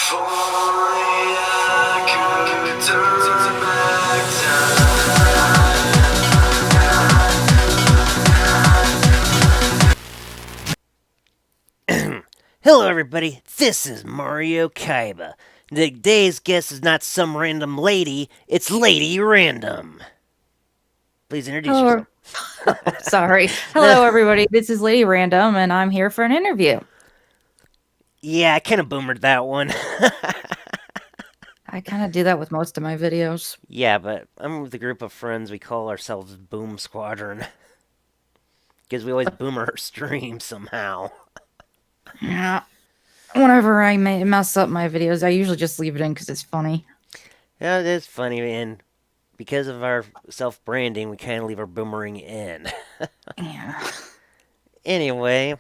If only I could turn back time. Hello, everybody. This is Mario Kaiba. Today's guest is not some random lady, it's Lady Random. Please introduce Hello. yourself. Sorry. No, Hello, everybody. This is Lady Random, and I'm here for an interview. yeah, I kind of boomered that one. I kind of do that with most of my videos. Yeah, but I'm with a group of friends. We call ourselves Boom Squadron because we always boomer her stream somehow. Yeah. Whenever I mess up my videos, I usually just leave it in because it's funny. Yeah, it is funny, and because of our self branding, we kind of leave our boomering in. Yeah. Anyway,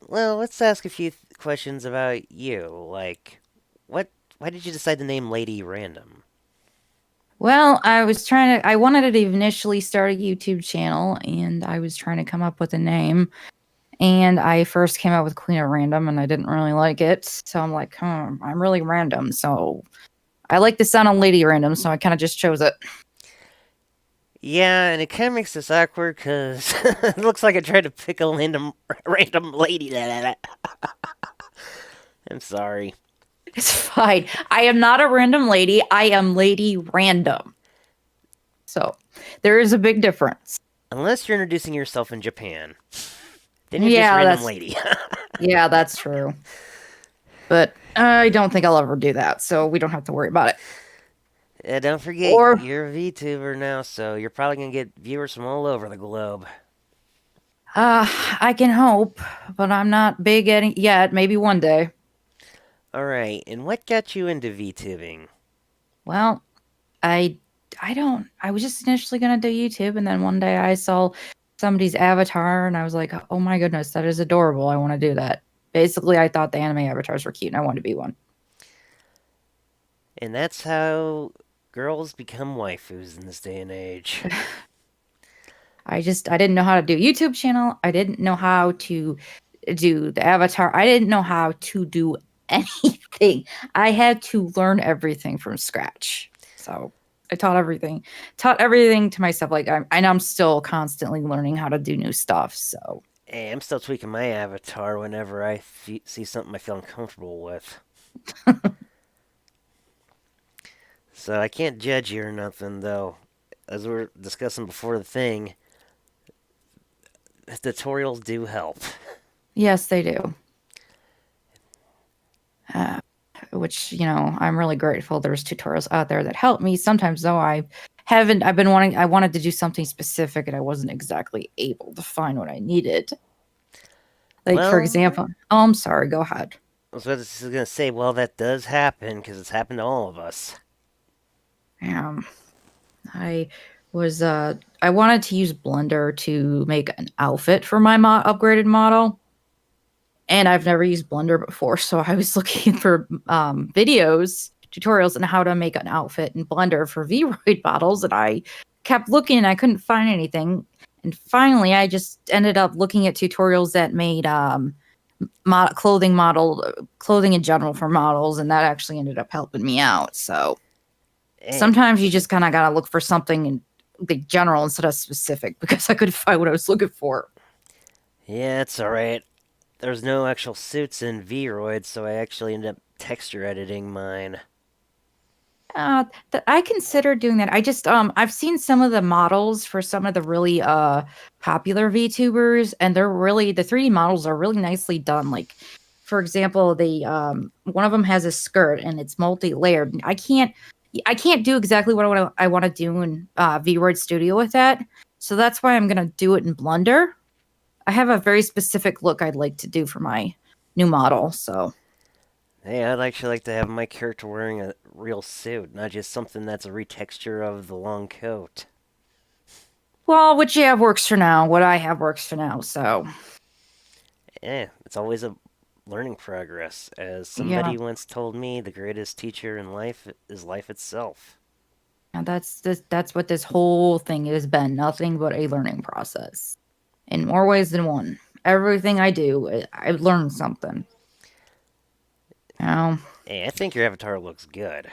well, let's ask a few questions about you. Like, what? Why did you decide to name Lady Random? Well, I wanted to initially start a YouTube channel, and I was trying to come up with a name. And I first came up with Queen of Random, and I didn't really like it. So I'm like, I'm really random. So I like the sound of Lady Random, so I kind of just chose it. Yeah, and it kind of makes this awkward because it looks like I tried to pick a random lady. I'm sorry. It's fine. I am not a random lady. I am Lady Random. So there is a big difference. Unless you're introducing yourself in Japan, then you're just Yeah, random lady. yeah, that's true. But I don't think I'll ever do that, so we don't have to worry about it. Don't forget, Or you're a VTuber now, so you're probably gonna get viewers from all over the globe. I can hope, but I'm not big at it yet. Maybe one day. All right, and what got you into VTubing? Well, I I don't. I was just initially gonna do YouTube, and then one day I saw somebody's avatar, and I was like, "Oh my goodness, that is adorable! I want to do that." Basically, I thought the anime avatars were cute, and I wanted to be one. And that's how girls become waifus in this day and age. I didn't know how to do a YouTube channel. I didn't know how to do the avatar. I didn't know how to do anything. I had to learn everything from scratch. So I taught everything to myself. Like I'm still constantly learning how to do new stuff. So Hey, I'm still tweaking my avatar whenever I see something I feel uncomfortable with. So I can't judge you or nothing, though. As we were discussing before the thing, tutorials do help. yes, they do. Uh, which I'm really grateful. There's tutorials out there that help me. Sometimes though, I wanted to do something specific and I wasn't exactly able to find what I needed. Like, for Well, example, oh, I'm sorry, go ahead. I was going to say, well, that does happen because it's happened to all of us. Um, I I wanted to use Blender to make an outfit for my upgraded model. And I've never used Blender before, so I was looking for videos, tutorials on how to make an outfit in Blender for V-Roid models, and I kept looking and I couldn't find anything. And finally, I just ended up looking at tutorials that made clothing in general for models, and that actually ended up helping me out. So Eh, sometimes you just kind of gotta look for something in the general instead of specific because I couldn't find what I was looking for. yeah, it's alright. There's no actual suits in V-Roid, so I actually ended up texture editing mine. I consider doing that. I just I've seen some of the models for some of the really popular VTubers, and the 3D models are really nicely done. Like, for example, the one of them has a skirt and it's multi-layered. I can't do exactly what I want to do in VRoid Studio with that. So that's why I'm gonna do it in Blender. I have a very specific look I'd like to do for my new model. So Hey, I'd actually like to have my character wearing a real suit, not just something that's a retexture of the long coat. well, what you have works for now. What I have works for now. So It's always a learning progress. As yeah. somebody once told me, the greatest teacher in life is life itself. And that's what this whole thing has been, nothing but a learning process. In more ways than one. Everything I do, I've learned something. know, Hey, I think your avatar looks good.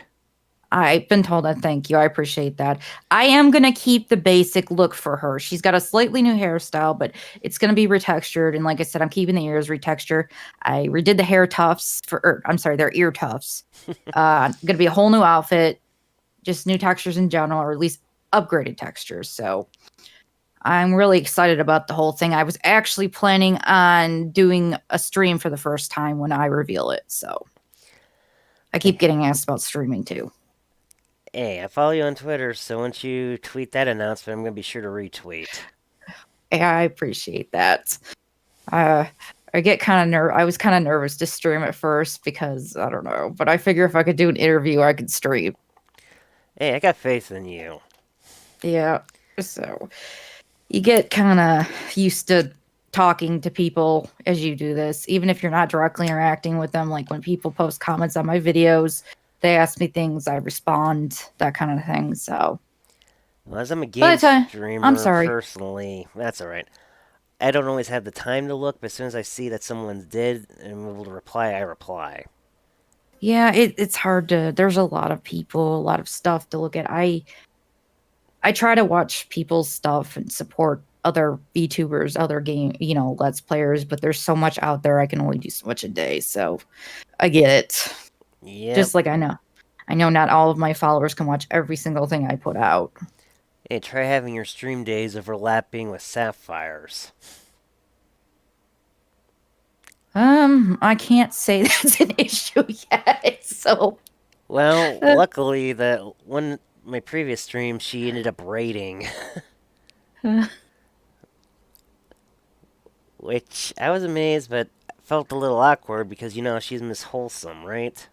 I've been told that. Thank you. I appreciate that. I am gonna keep the basic look for her. She's got a slightly new hairstyle, but it's gonna be retextured. And like I said, I'm keeping the ears retextured. I redid the hair tufts I'm sorry, their ear tufts. Gonna be a whole new outfit, just new textures in general, or at least upgraded textures. So I'm really excited about the whole thing. I was actually planning on doing a stream for the first time when I reveal it. So I keep Hey, getting asked about streaming too. hey, I follow you on Twitter, so once you tweet that announcement, I'm gonna be sure to retweet. Yeah, I appreciate that. Uh, I get kind of I was kind of nervous to stream at first because I don't know, but I figure if I could do an interview, I could stream. Hey, I got faith in you. Yeah. So you get kind of used to talking to people as you do this, even if you're not directly interacting with them. Like when people post comments on my videos, they ask me things, I respond, that kind of thing. So Well, as I'm a by game the time, I'm streamer sorry. personally, that's alright. I don't always have the time to look, but as soon as I see that someone's did and I'm able to reply, I reply. Yeah, it's hard to. There's a lot of people, a lot of stuff to look at. I try to watch people's stuff and support other VTubers, other game, Let's Players, but there's so much out there. I can only do so much a day. So I get it. Yep. Just like I know not all of my followers can watch every single thing I put out. Hey, try having your stream days overlapping with sapphires. I can't say that's an issue yet. So, Well, uh, luckily, the one my previous stream, she ended up raiding, uh, which I was amazed, but felt a little awkward because she's Miss Wholesome, right?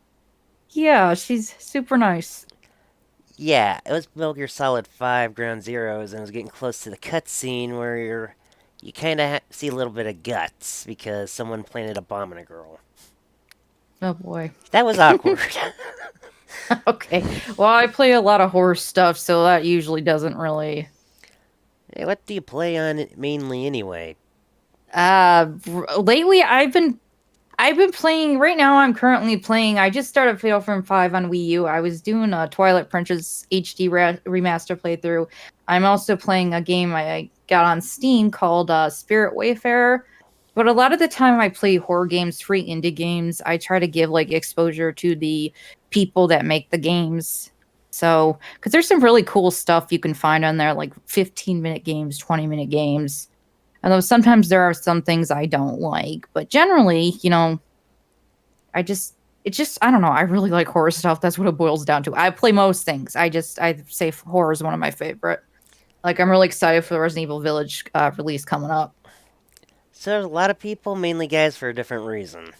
yeah, she's super nice. Yeah, it was Metal Gear Solid 5 Ground Zeroes, and it was getting close to the cutscene where you kind of see a little bit of guts because someone planted a bomb on a girl. Oh boy. That was awkward. Okay. Well, I play a lot of horror stuff, so that usually doesn't really. Hey, what do you play on it mainly anyway? Lately I've been playing. Right now I'm currently playing. I just started Fatal Frame 5 on Wii U. I was doing a Twilight Princess HD remaster playthrough. I'm also playing a game I got on Steam called Spirit Wayfarer. But a lot of the time I play horror games, free indie games. I try to give like exposure to the people that make the games. So, because there's some really cool stuff you can find on there, like 15-minute games, 20-minute games. Although sometimes there are some things I don't like, but generally, I don't know. I really like horror stuff. That's what it boils down to. I play most things. I say horror is one of my favorite. Like I'm really excited for the Resident Evil Village release coming up. So there's a lot of people, mainly guys, for a different reason.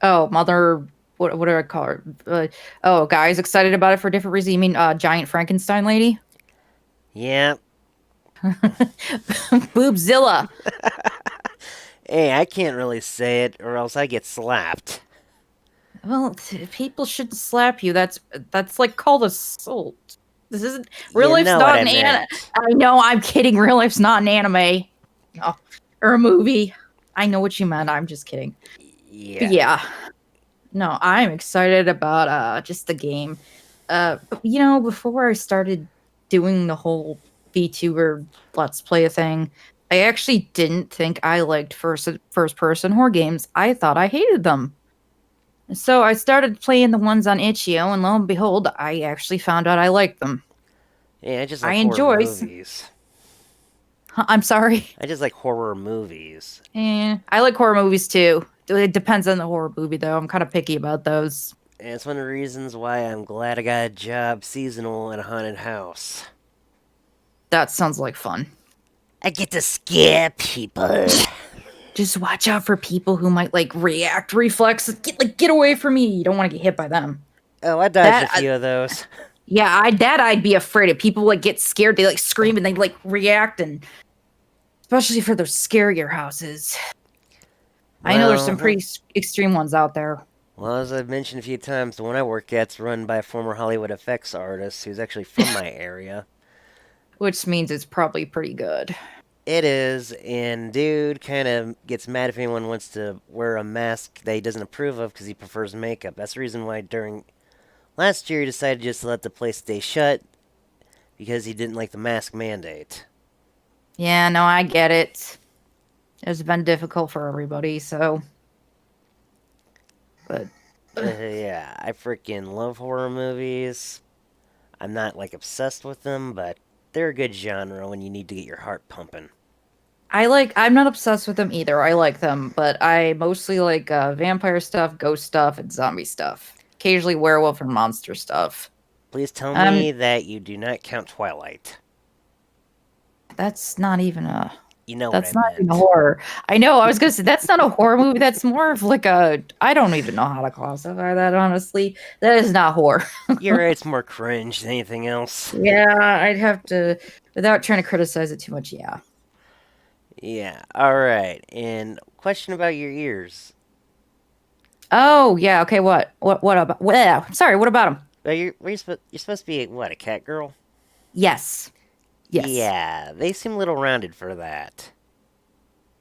Oh, mother, what do I call her? Oh, guys, excited about it for a different reason. You mean giant Frankenstein lady? Yeah. Boobzilla. Hey, I can't really say it, or else I get slapped. Well, people shouldn't slap you. That's like called assault. This isn't real You life's know what not I an anime. meant. I know, I'm kidding. Real life's not an anime. No. Or a movie. I know what you meant. I'm just kidding. But Yeah. yeah. No, I'm excited about just the game. Before I started doing the whole VTuber Let's Play thing, I actually didn't think I liked first person horror games. I thought I hated them. So I started playing the ones on Itch.io, and lo and behold, I actually found out I liked them. Yeah, I just I like horror enjoy. movies. I'm sorry. I just like horror movies. I like horror movies too. It depends on the horror movie, though. I'm kind of picky about those. And it's one of the reasons why I'm glad I got a job seasonal at a haunted house. That sounds like fun. I get to scare people. Just watch out for people who might like react reflexes. Get away from me. You don't want to get hit by them. Oh, I dodged a That few of those. yeah, I'd be afraid of. People like get scared. They like scream and they like react, and especially for those scarier houses. I know there's some Well, pretty extreme ones out there. well, as I've mentioned a few times, the one I work at's run by a former Hollywood effects artist who's actually from my area. Which means it's probably pretty good. It is, and dude kind of gets mad if anyone wants to wear a mask that he doesn't approve of because he prefers makeup. That's the reason why during last year he decided just to let the place stay shut because he didn't like the mask mandate. Yeah, no, I get it. It's been difficult for everybody, so but Yeah, I freaking love horror movies. I'm not like obsessed with them, but they're a good genre when you need to get your heart pumping. I'm not obsessed with them either. I like them, but I mostly like vampire stuff, ghost stuff, and zombie stuff. Occasionally werewolf and monster stuff. Please tell Um, me that you do not count Twilight. that's not even a You know what I that's not even a meant. horror. I know, I was gonna say that's not a horror movie. That's more of like a I don't even know how to classify that, honestly. That is not horror. You're right, it's more cringe than anything else. Yeah, I'd have to without trying to criticize it too much, yeah. Yeah, alright. And question about your ears. Oh, yeah, okay, what about well, sorry, what about him? You're supposed to be, what, a cat girl? Yes. Yes. Yeah, they seem a little rounded for that.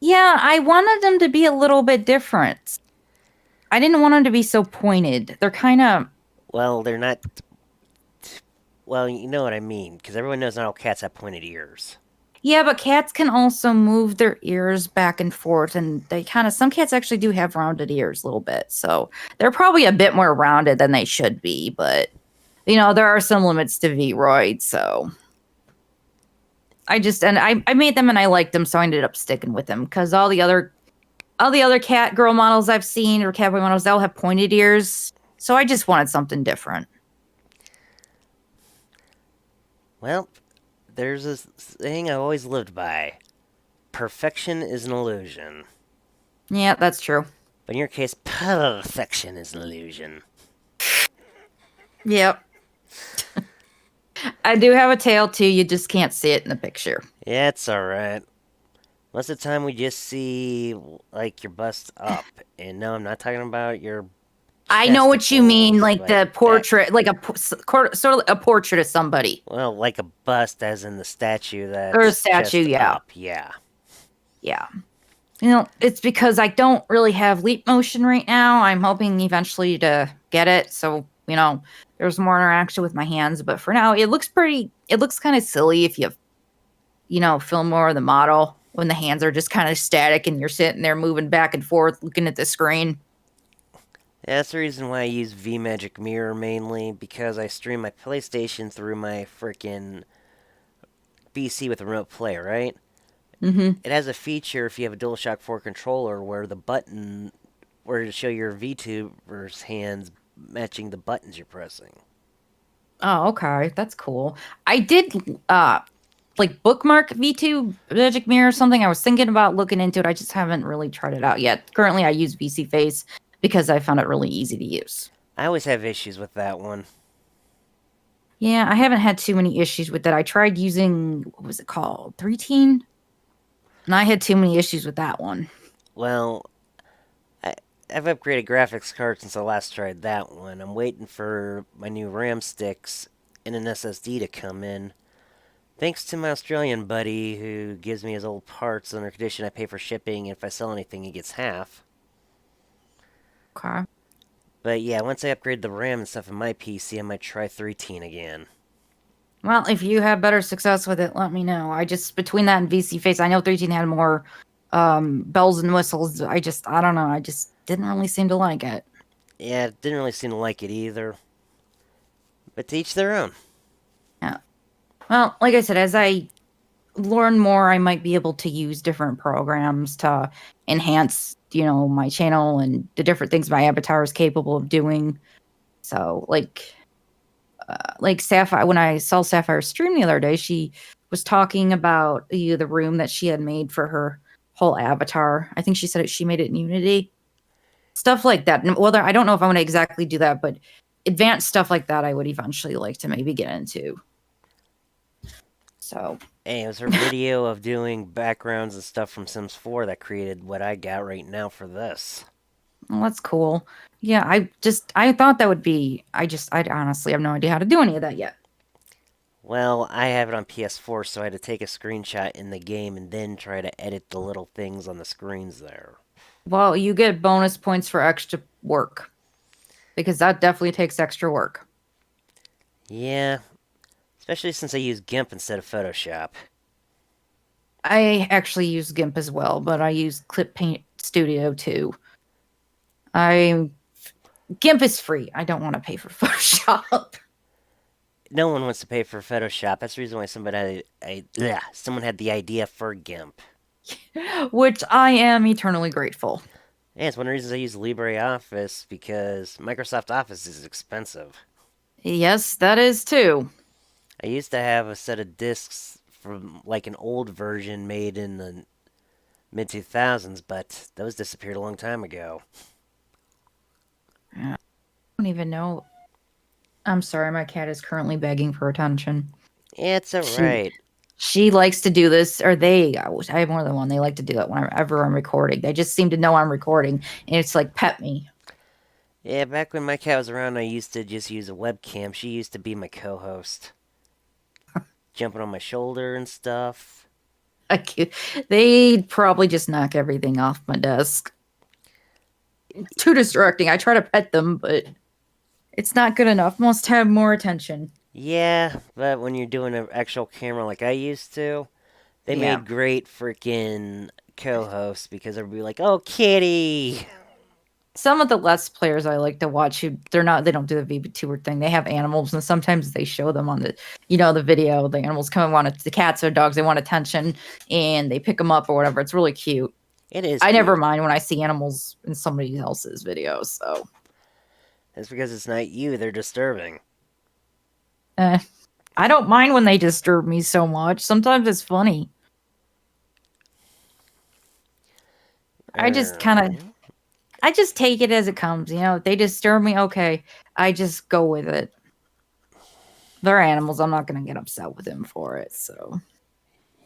Yeah, I wanted them to be a little bit different. I didn't want them to be so pointed. They're kind of Well, they're not. Well, you know what I mean, because everyone knows not all cats have pointed ears. yeah, but cats can also move their ears back and forth, and some cats actually do have rounded ears a little bit. So they're probably a bit more rounded than they should be, but there are some limits to V-Roid, so I made them and I liked them, so I ended up sticking with them because all the other cat girl models I've seen or cat boy models, they all have pointed ears. So I just wanted something different. Well, there's this thing I always lived by: perfection is an illusion. Yeah, that's true. But in your case, perfection is an illusion. Yep. I do have a tail too. You just can't see it in the picture. Yeah, it's alright. Most of the time, we just see, like, your bust up. And no, I'm not talking about your I know what you mean, chesticles, like but the that. portrait, like sort of a portrait of somebody Well, like a bust, as in the statue or a that's statue. chest Yeah, up. Yeah. yeah. It's because I don't really have leap motion right now. I'm hoping eventually to get it, so there's more interaction with my hands. But for now, it looks pretty. It looks kind of silly if you film more of the model when the hands are just kind of static and you're sitting there moving back and forth looking at the screen. Yeah, that's the reason why I use VMagic Mirror mainly, because I stream my PlayStation through my frickin' PC with a remote play, right? Mm-hmm. It has a feature if you have a DualShock 4 controller where the button, where to show your VTuber's hands matching the buttons you're pressing. Oh, okay. That's cool. I did like bookmark V2 Magic Mirror or something. I was thinking about looking into it. I just haven't really tried it out yet. Currently I use VC Face because I found it really easy to use. I always have issues with that one. Yeah, I haven't had too many issues with that. I tried using what was it called? 3Teen? And I had too many issues with that one. Well, I, I've upgraded graphics card since I last tried that one. I'm waiting for my new RAM sticks and an SSD to come in. Thanks to my Australian buddy who gives me his old parts under condition I pay for shipping, and if I sell anything, he gets half. Okay. But yeah, once I upgrade the RAM and stuff in my PC, I might try 3 again. Well, if you have better success with it, let me know. I just between that and VC Face, I know 3Teen had more bells and whistles. I don't know. I just didn't really seem to like it. Yeah, didn't really seem to like it either. But to each their own. Yeah. Well, like I said, as I learn more, I might be able to use different programs to enhance, my channel and the different things my avatar is capable of doing. So, like Sapphire, when I saw Sapphire stream the other day, she was talking about the room that she had made for her whole avatar. I think she said she made it in Unity. Stuff like that. Well, I don't know if I'm going to exactly do that, but advanced stuff like that, I would eventually like to maybe get into. So, Hey, it was her video of doing backgrounds and stuff from Sims 4 that created what I got right now for this. well, that's cool. Yeah, I thought that would be. I honestly have no idea how to do any of that yet. Well, I have it on PS4, so I had to take a screenshot in the game and then try to edit the little things on the screens there. Well, you get bonus points for extra work because that definitely takes extra work. Yeah, especially since I use GIMP instead of Photoshop. I actually use GIMP as well, but I use Clip Paint Studio too. I GIMP is free. I don't want to pay for Photoshop. No one wants to pay for Photoshop. That's the reason why someone had the idea for GIMP. Which I am eternally grateful. Yeah, it's one of the reasons I use LibreOffice because Microsoft Office is expensive. Yes, that is too. I used to have a set of discs from like an old version made in the mid 2000s, but those disappeared a long time ago. I don't even know. I'm sorry, my cat is currently begging for attention. Yeah, it's She alright. she likes to do this, or they. I have more than one. They like to do it whenever I'm recording. They just seem to know I'm recording, and it's like pet me. Yeah, back when my cat was around, I used to just use a webcam. She used to be my co host, jumping on my shoulder and stuff. Like, they'd probably just knock everything off my desk. Too distracting. I try to pet them, but it's not good enough. Must have more attention. Yeah, but when you're doing an actual camera like I used to, they Yeah. made great freaking co hosts because everybody like, oh, kitty! Some of the Let's Players I like to watch, they don't do the VTuber thing. They have animals, and sometimes they show them on the video. The animals come and the cats or dogs, they want attention, and they pick them up or whatever. It's really cute. It is I cute. never mind when I see animals in somebody else's videos. So, That's because it's not you, they're disturbing. I don't mind when they disturb me so much. Sometimes it's funny. I just kind of I just take it as it comes. If they disturb me, okay. I just go with it. They're animals. I'm not going to get upset with them for it. So,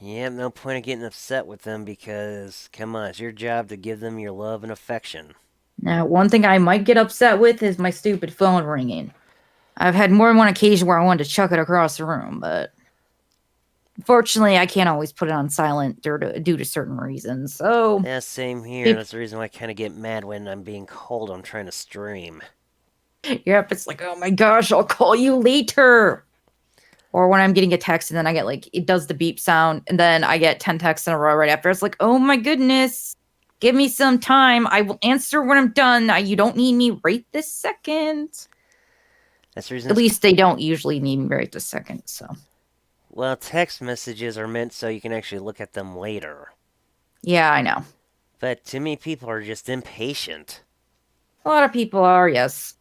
Yeah, no point of getting upset with them because, come on, it's your job to give them your love and affection. now one thing I might get upset with is my stupid phone ringing. I've had more than one occasion where I wanted to chuck it across the room, but fortunately, I can't always put it on silent due to certain reasons. So, Yeah, same here. peop- That's the reason why I kind of get mad when I'm being called. I'm trying to stream. yep, it's like, oh my gosh, I'll call you later. Or when I'm getting a text and then I get it does the beep sound, and then I get 10 texts in a row right after. It's like, oh my goodness, give me some time. I will answer when I'm done. You don't need me right this second. That's the reason. At least they don't usually need me right this second. So, Well, text messages are meant so you can actually look at them later. yeah, I know. But too many people are just impatient. A lot of people are, yes.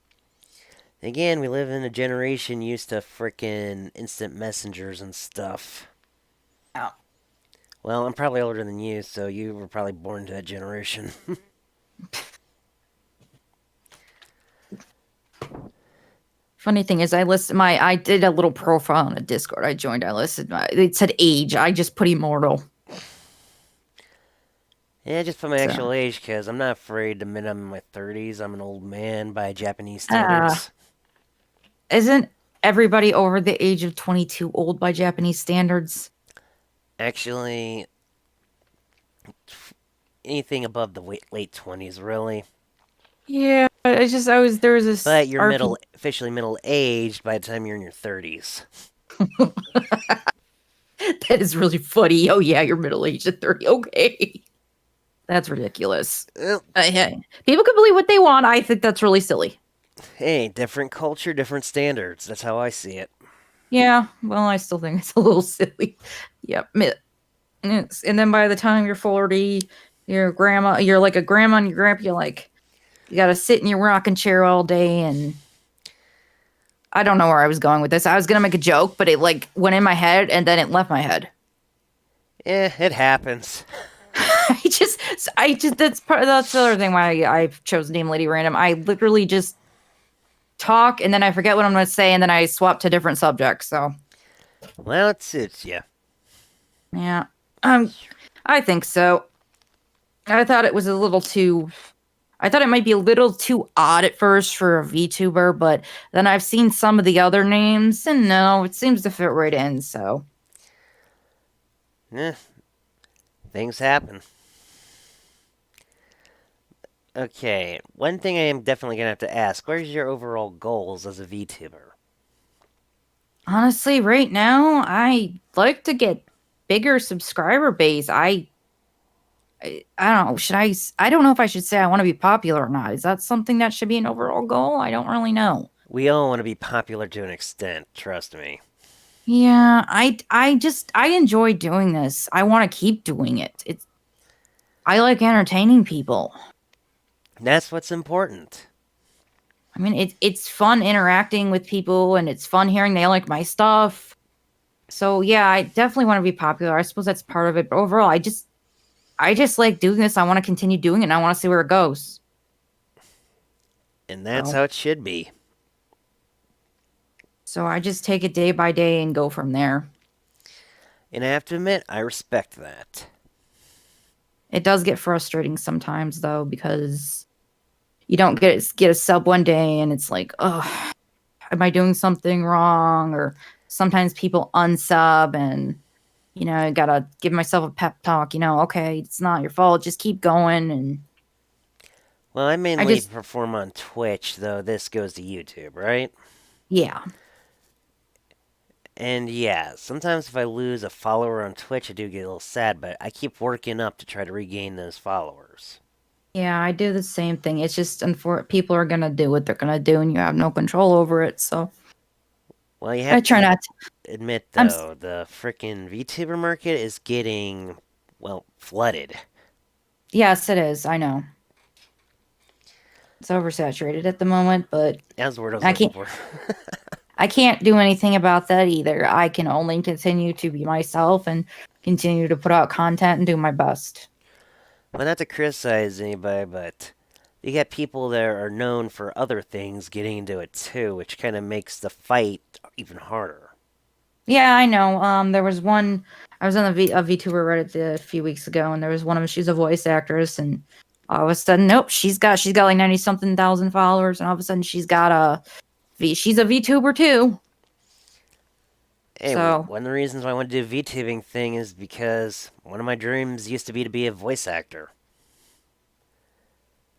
Again, we live in a generation used to frickin' instant messengers and stuff. Yeah. Well, I'm probably older than you, so you were probably born into that generation. Funny thing is, I did a little profile on a Discord I joined. It said age. I just put immortal. Yeah, just put my So, actual age, because I'm not afraid to admit I'm in my 30s. I'm an old man by Japanese standards. isn't everybody over the age of 22 old by Japanese standards? Actually, anything above the late 20s, really. Yeah, there was this But you're RP. officially middle aged by the time you're in your 30s. That is really funny. Oh yeah, you're middle aged at 30. Okay. That's ridiculous. Hey, people can believe what they want. I think that's really silly. Hey, different culture, different standards. That's how I see it. Yeah, well, I still think it's a little silly. Yep. And then by the time you're 40, you're like a grandma and your grandpa, you gotta sit in your rocking chair all day. And I don't know where I was going with this. I was gonna make a joke, but it went in my head and then it left my head. It happens. That's the other thing why I chose Name Lady Random. I literally just talk and then I forget what I'm gonna say and then I swap to different subjects. So, Well, it suits you. yeah. I think so. I thought it was a little too I thought it might be a little too odd at first for a VTuber, but then I've seen some of the other names, and no, it seems to fit right in. So Eh, things happen. Okay, one thing I am definitely gonna have to ask: what is your overall goals as a VTuber? honestly, right now, I like to get bigger subscriber base. I don't know. I don't know if I should say I want to be popular or not. Is that something that should be an overall goal? I don't really know. We all want to be popular to an extent, trust me. Yeah, I enjoy doing this. I want to keep doing it. I like entertaining people. That's what's important. I mean, it's fun interacting with people, and it's fun hearing they like my stuff. So yeah, I definitely want to be popular. I suppose that's part of it. But overall, I just like doing this. I want to continue doing it, and I want to see where it goes. And that's So how it should be. so I just take it day by day and go from there. And I have to admit, I respect that. It does get frustrating sometimes though, because you don't get a sub one day and it's like, oh, am I doing something wrong? Or sometimes people unsub, and I gotta give myself a pep talk. Okay, it's not your fault. Just keep going. And Well, I I mainly just, perform on Twitch, though this goes to YouTube, right? yeah, And yeah, sometimes if I lose a follower on Twitch, I do get a little sad, but I keep working up to try to regain those followers. yeah, I do the same thing. It's just people are gonna do what they're gonna do, and you have no control over it. So Well, you I have try to not. admit, I'm. though, the frickin' VTuber market is getting, well, flooded. Yes, it is. I know it's oversaturated at the moment, but That's the word I was I looking can't. for. I can't do anything about that either. I can only continue to be myself and continue to put out content and do my best. Well, not to criticize anybody, but you get people that are known for other things getting into it too, which kind of makes the fight even harder. Yeah, I know. There was one. I was on a VTuber Reddit a few weeks ago, and there was one of them. She's a voice actress, and all of a sudden, nope, she's got like 90 something thousand followers, and all of a sudden, she's a VTuber too. Hey, So one of the reasons why I want to do a VTubing thing is because one of my dreams used to be a voice actor.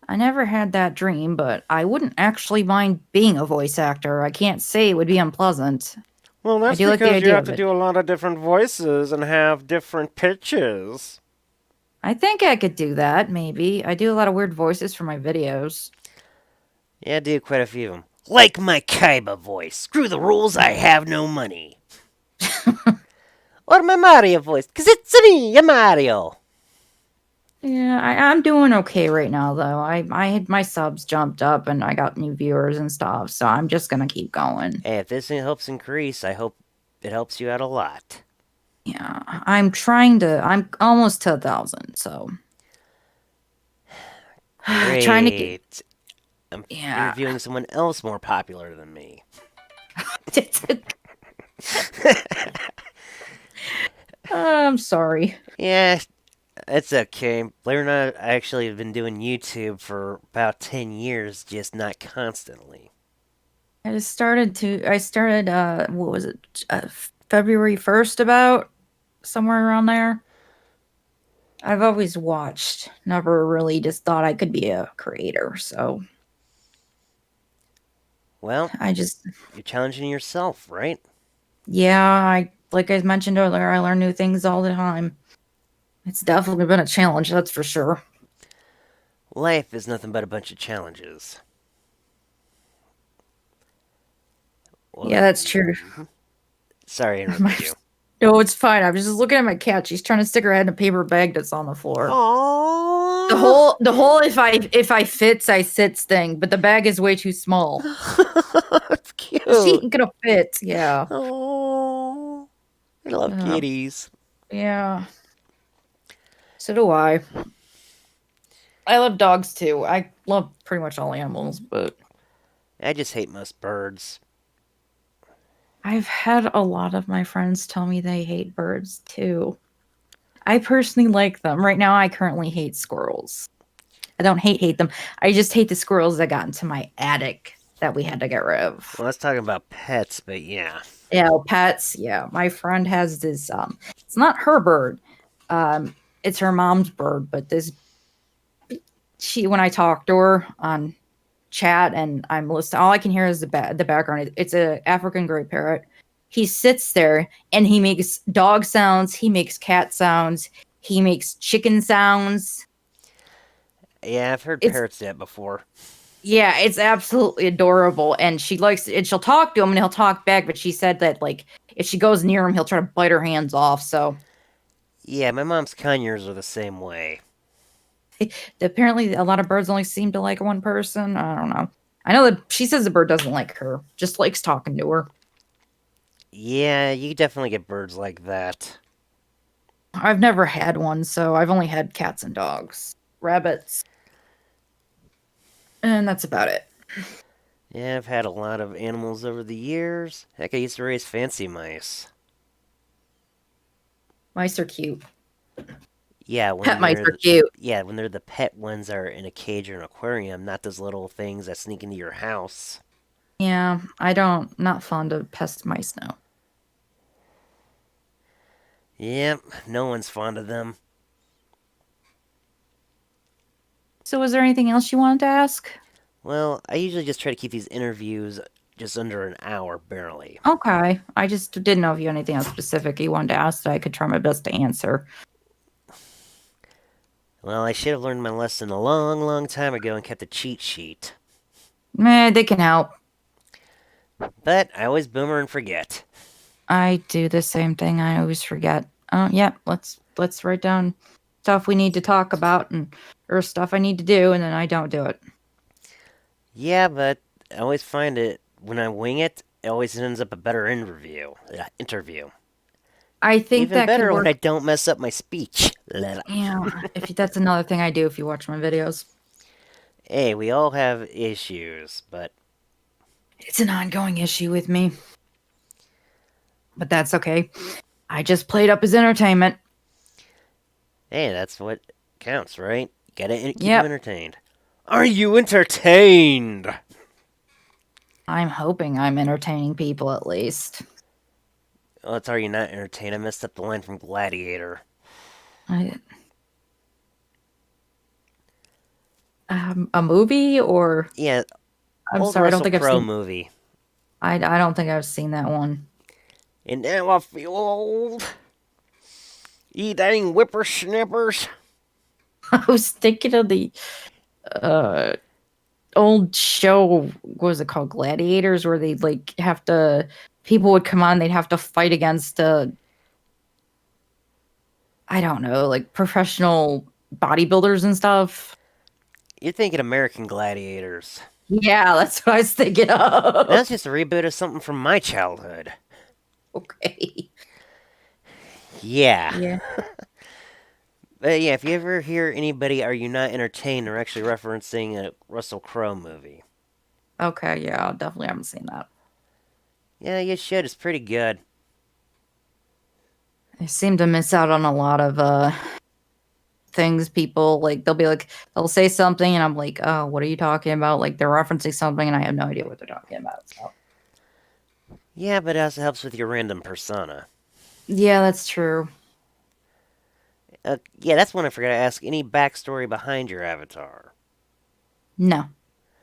I never had that dream, but I wouldn't actually mind being a voice actor. I can't say it would be unpleasant. Well, I that's do like the because you idea have of to it. do a lot of different voices and have different pitches. I think I could do that, maybe. I do a lot of weird voices for my videos. Yeah, I do quite a few of them. Like my Kaiba voice. Screw the rules, I have no money. Or my Mario voice, 'cause it's me, a Mario. Yeah, I'm doing okay right now, though. I had my subs jumped up and I got new viewers and stuff, so I'm just gonna keep going. Hey, if this helps increase, I hope it helps you out a lot. Yeah, I'm almost to 1,000, so trying to get, Great. I'm yeah. interviewing someone else more popular than me. I'm sorry. Yeah, it's okay. Believe it or not, I actually have been doing YouTube for about 10 years, just not constantly. I started, what was it, February 1st, about somewhere around there. I've always watched, never really just thought I could be a creator. So Well, I just, you're challenging yourself, right? yeah, like I mentioned earlier, I learn new things all the time. It's definitely been a challenge, that's for sure. Life is nothing but a bunch of challenges. Well, Yeah, that's true. sorry I My, interrupted you. no, it's fine. I'm just looking at my cat. She's trying to stick her head in a paper bag that's on the floor. The Aww. whole the whole if I fits I sits thing, but the bag is way too small. That's She cute. ain't gonna fit. Yeah. Oh, I love Uh, kitties. yeah. So do I. I love dogs too. I love pretty much all animals, but I just hate most birds. I've had a lot of my friends tell me they hate birds too. I personally like them. Right now, I currently hate squirrels. I don't hate them. I just hate the squirrels that got into my attic that we had to get rid of. Well, let's talk about pets, but yeah. Yeah, pets. Yeah, my friend has this. It's not her bird. It's her mom's bird. But this, when I talk to her on chat and I'm listening, all I can hear is the background. It's a African gray parrot. He sits there and he makes dog sounds. He makes cat sounds. He makes chicken sounds. Yeah, I've heard It's parrots do that before. Yeah, it's absolutely adorable. And she likes and she'll talk to him and he'll talk back, but she said that like if she goes near him, he'll try to bite her hands off. So Yeah, my mom's conures are the same way. apparently a lot of birds only seem to like one person. I don't know. I know that she says the bird doesn't like her, just likes talking to her. Yeah, you definitely get birds like that. I've never had one, so I've only had cats and dogs, rabbits, and that's about it. Yeah, I've had a lot of animals over the years. Heck, I used to raise fancy mice. Mice are cute. Yeah, Pet mice are cute. when they're the pet ones that are in a cage or an aquarium, not those little things that sneak into your house. Yeah, not fond of pest mice now. Yep, no one's fond of them. So, was there anything else you wanted to ask? Well, I usually just try to keep these interviews just under an hour, barely. Okay, I just didn't know if you had anything else specific you wanted to ask that I could try my best to answer. Well, I should have learned my lesson a long, long time ago and kept a cheat sheet. They can help. But I always boomer and forget. I do the same thing. I always forget. Oh, yeah. Let's write down stuff we need to talk about or stuff I need to do, and then I don't do it. Yeah, but I always find it when I wing it, it always ends up a better interview. I think Even that could better work. when I don't mess up my speech. Yeah, if that's another thing I do if you watch my videos. Hey, we all have issues, but It's an ongoing issue with me. But that's okay. I just played up as entertainment. hey, that's what counts, right? Gotta keep Yep. them entertained. Are you entertained? I'm hoping I'm entertaining people at least. Oh, it's Are You Not Entertained? I messed up the line from Gladiator. A movie or Yeah, I'm old sorry, I don't Russell think I've Crowe seen. movie. I don't think I've seen that one. And now I feel old. Eating whippersnippers. I was thinking of the uh old show. What was it called? Gladiators, where they'd like have to. People would come on. They'd have to fight against I don't know, like professional bodybuilders and stuff. You're thinking American Gladiators. Yeah, that's what I was thinking of. That's just a reboot of something from my childhood. Okay. Yeah. Yeah. But yeah, if you ever hear anybody Are You Not Entertained, they're actually referencing a Russell Crowe movie. Okay. Yeah, I definitely haven't seen that. Yeah, you should. It's pretty good. I seem to miss out on a lot of things. People like they'll say something and I'm like, oh, what are you talking about? Like they're referencing something and I have no idea what they're talking about. So Yeah, but it also helps with your random persona. yeah, that's true. Yeah, that's one I forgot to ask. Any backstory behind your avatar? No,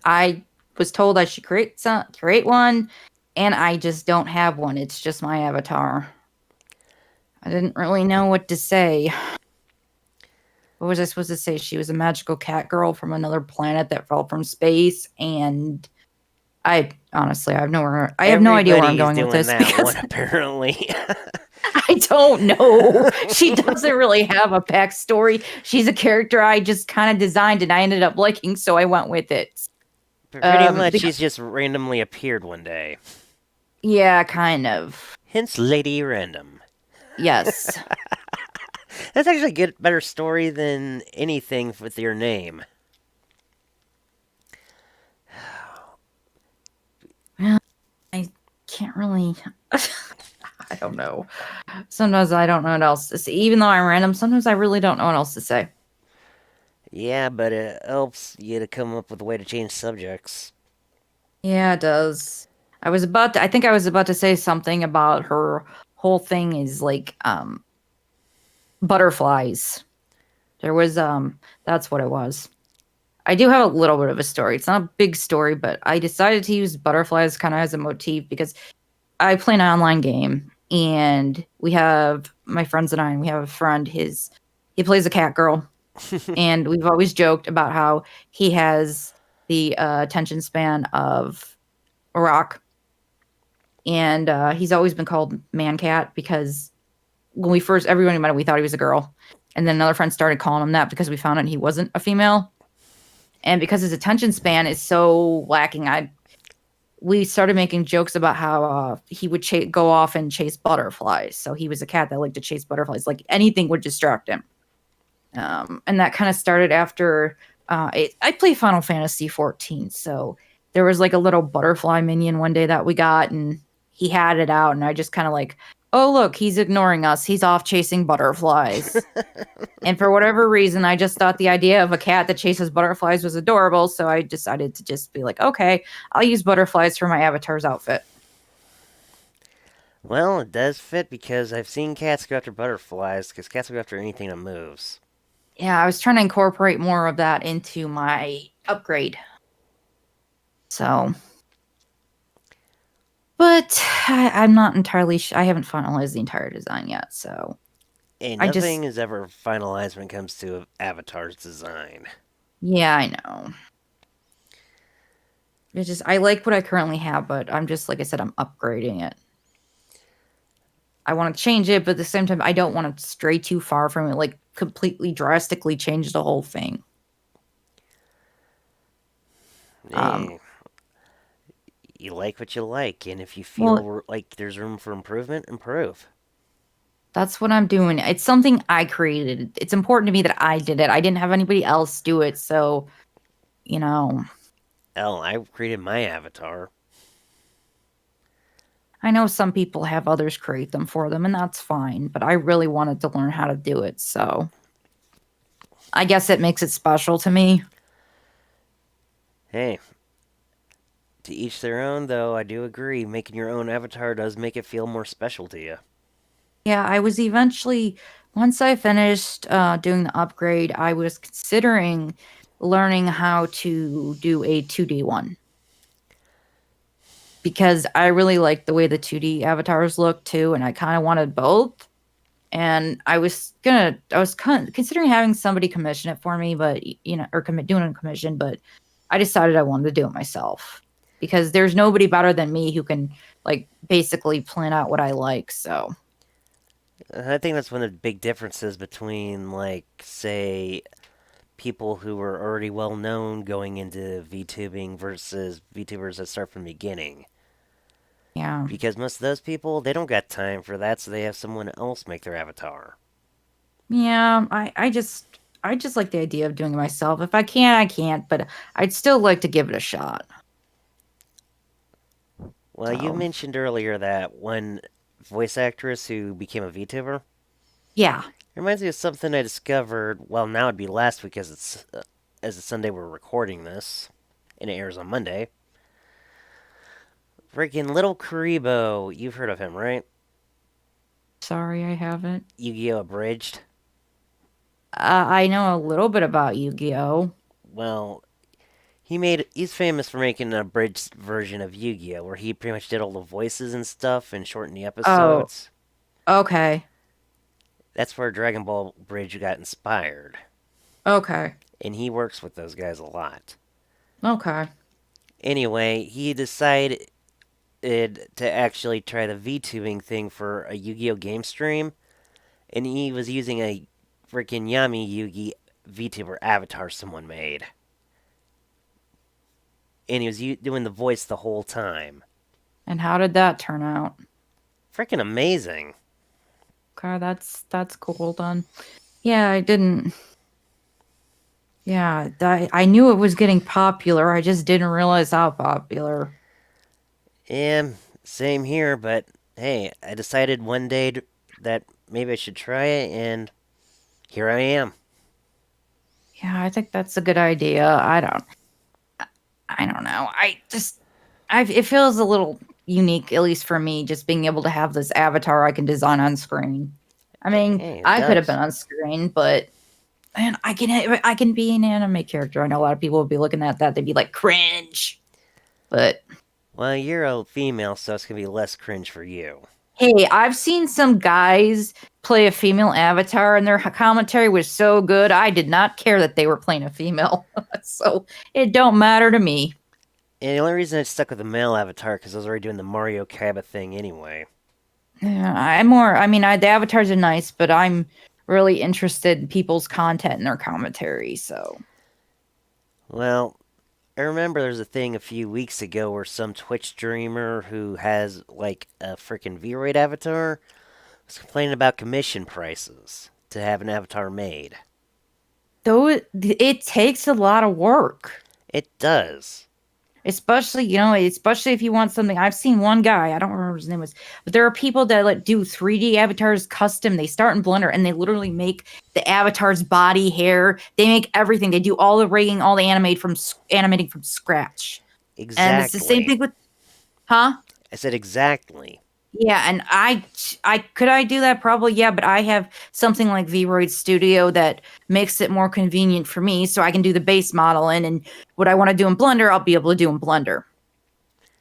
I was told I should create one, and I just don't have one. It's just my avatar. I didn't really know what to say. What was I supposed to say? She was a magical cat girl from another planet that fell from space, and I honestly, I have no idea where I'm going with this that because one, apparently. I don't know. She doesn't really have a backstory. She's a character I just kind of designed and I ended up liking, so I went with it. Pretty much, she's just randomly appeared one day. Yeah, kind of. Hence, Lady Random. Yes. That's actually a better story than anything with your name. Well, I can't really. I don't know. Sometimes I don't know what else to say. Even though I'm random, sometimes I really don't know what else to say. Yeah, but it helps you to come up with a way to change subjects. Yeah, it does. I think I was about to say something about her whole thing is like butterflies. There was that's what it was. I do have a little bit of a story. It's not a big story, but I decided to use butterflies kind of as a motif because I play an online game and we have my friends and I, and we have a friend, he plays a cat girl, and we've always joked about how he has the attention span of a rock, and he's always been called man cat because when we first everyone met him, we thought he was a girl, and then another friend started calling him that because we found out he wasn't a female, and because his attention span is so lacking, I we started making jokes about how he would go off and chase butterflies. So he was a cat that liked to chase butterflies. Like anything would distract him. And that kind of started after I play Final Fantasy 14. So there was like a little butterfly minion one day that we got, and he had it out, and I just kind of like, oh look, he's ignoring us. He's off chasing butterflies. And for whatever reason, I just thought the idea of a cat that chases butterflies was adorable. So I decided to just be like, okay, I'll use butterflies for my avatar's outfit. Well, it does fit because I've seen cats go after butterflies because cats go after anything that moves. Yeah, I was trying to incorporate more of that into my upgrade. So, but I'm not entirely I haven't finalized the entire design yet. So Hey, I nothing just, is ever finalized when it comes to Avatar's design. yeah, I know. It's just, I like what I currently have, but I'm just, like I said, I'm upgrading it. I want to change it, but at the same time, I don't want to stray too far from it, like completely drastically change the whole thing. Um, Hey, you like what you like, and if you well, feel like there's room for improvement, improve. that's what I'm doing. It's something I created. It's important to me that I did it. I didn't have anybody else do it, so you know, Hell, I created my avatar. I know some people have others create them for them, and that's fine, but I really wanted to learn how to do it, so I guess it makes it special to me. Hey, to each their own, though, I do agree. Making your own avatar does make it feel more special to you. Yeah, I was eventually, once I finished doing the upgrade, I was considering learning how to do a 2D one because I really like the way the 2D avatars look too, and I kind of wanted both. And I was considering having somebody commission it for me, but or commit doing a commission, but I decided I wanted to do it myself because there's nobody better than me who can like basically plan out what I like. So I think that's one of the big differences between, like, say, people who are already well known going into VTubing versus VTubers that start from the beginning. yeah, Because most of those people, they don't got time for that, so they have someone else make their avatar. yeah, I just like the idea of doing it myself. If I can, I can't, but I'd still like to give it a shot. Well, you So mentioned earlier that one voice actress who became a VTuber. yeah. It reminds me of something I discovered. Well, now it'd be last week as it's Sunday we're recording this, and it airs on Monday. Freaking Little Karibo, you've heard of him, right? Sorry, I haven't. Yu-Gi-Oh! Abridged. I know a little bit about Yu-Gi-Oh. Well, he's famous for making an abridged version of Yu-Gi-Oh! Where he pretty much did all the voices and stuff and shortened the Oh, episodes. okay. That's where Dragon Ball Bridge got inspired. Okay. And he works with those guys a lot. Okay. Anyway, he decided to actually try the VTubing thing for a Yu-Gi-Oh! Game stream, and he was using a freaking Yami Yugi VTuber avatar someone made. And he was doing the voice the whole time. And how did that turn out? Freaking amazing. Okay, that's cool then. Yeah, I didn't. Yeah, I knew it was getting popular. I just didn't realize how popular. And same here, but hey, I decided one day that maybe I should try it, and here I am. Yeah, I think that's a good idea. I don't know. It feels a little unique, at least for me, just being able to have this avatar I can design on screen. I mean, Hey, it I could have been does. on screen, but man, I can be an anime character. I know a lot of people would be looking at that, they'd be like cringe. But Well, you're a female, so it's gonna be less cringe for you. hey, I've seen some guys play a female avatar, and their commentary was so good. I did not care that they were playing a female, so it don't matter to me. And the only reason I stuck with the male avatar because I was already doing the Mario Kaiba thing anyway. Yeah, I'm more. I mean, the avatars are nice, but I'm really interested in people's content and their commentary. So Well, I remember there was a thing a few weeks ago where some Twitch streamer who has like a freaking V-Raid avatar was complaining about commission prices to have an avatar made. though it takes a lot of work. It does. Especially, especially if you want something. I've seen one guy, I don't remember what his name was, but there are people that like do 3D avatars custom. They start in Blender and they literally make the avatar's body, hair. They make everything. They do all the rigging, all the animating from scratch. And it's the same Exactly. thing with, huh? I said exactly. Yeah, and I could I do that probably, yeah, but I have something like Vroid Studio that makes it more convenient for me, so I can do the base model in, and what I want to do in Blender, I'll be able to do in Blender.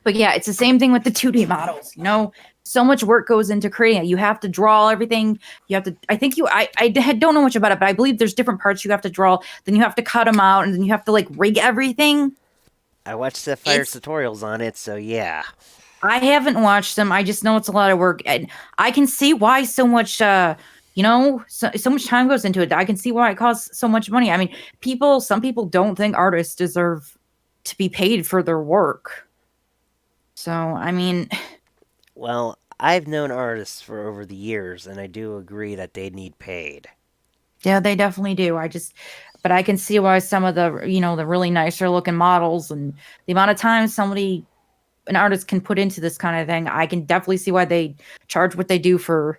But yeah, it's the same thing with the 2D models. So much work goes into creating it. You have to draw everything. You have to. I think don't know much about it, but I believe there's different parts you have to draw. Then you have to cut them out, and then you have to like rig everything. I watched Sapphire's It's tutorials on it, so yeah. I haven't watched them. I just know it's a lot of work, and I can see why so much. So much time goes into it. I can see why it costs so much money. I mean, some people don't think artists deserve to be paid for their work. So, I mean, Well, I've known artists for over the years, and I do agree that they need paid. yeah, they definitely do. But I can see why some of the really nicer looking models and the amount of time an artist can put into this kind of thing. I can definitely see why they charge what they do for,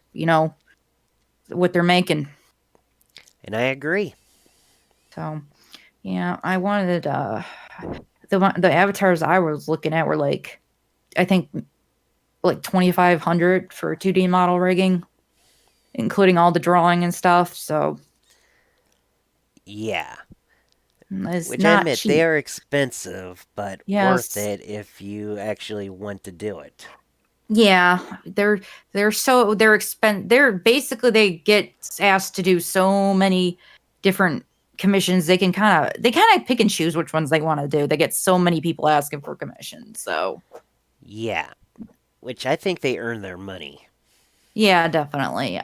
what they're making. And I agree. So, yeah, I wanted the avatars I was looking at were like, I think like 2,500 for 2D model rigging, including all the drawing and stuff. So Yeah. it's Which I not admit, they cheap. are expensive, but worth Yes. it if you actually want to do it. Yeah, they're basically they get asked to do so many different commissions. They kind of pick and choose which ones they want to do. They get so many people asking for commissions. So, Yeah. Which I think they earn their money. yeah, definitely.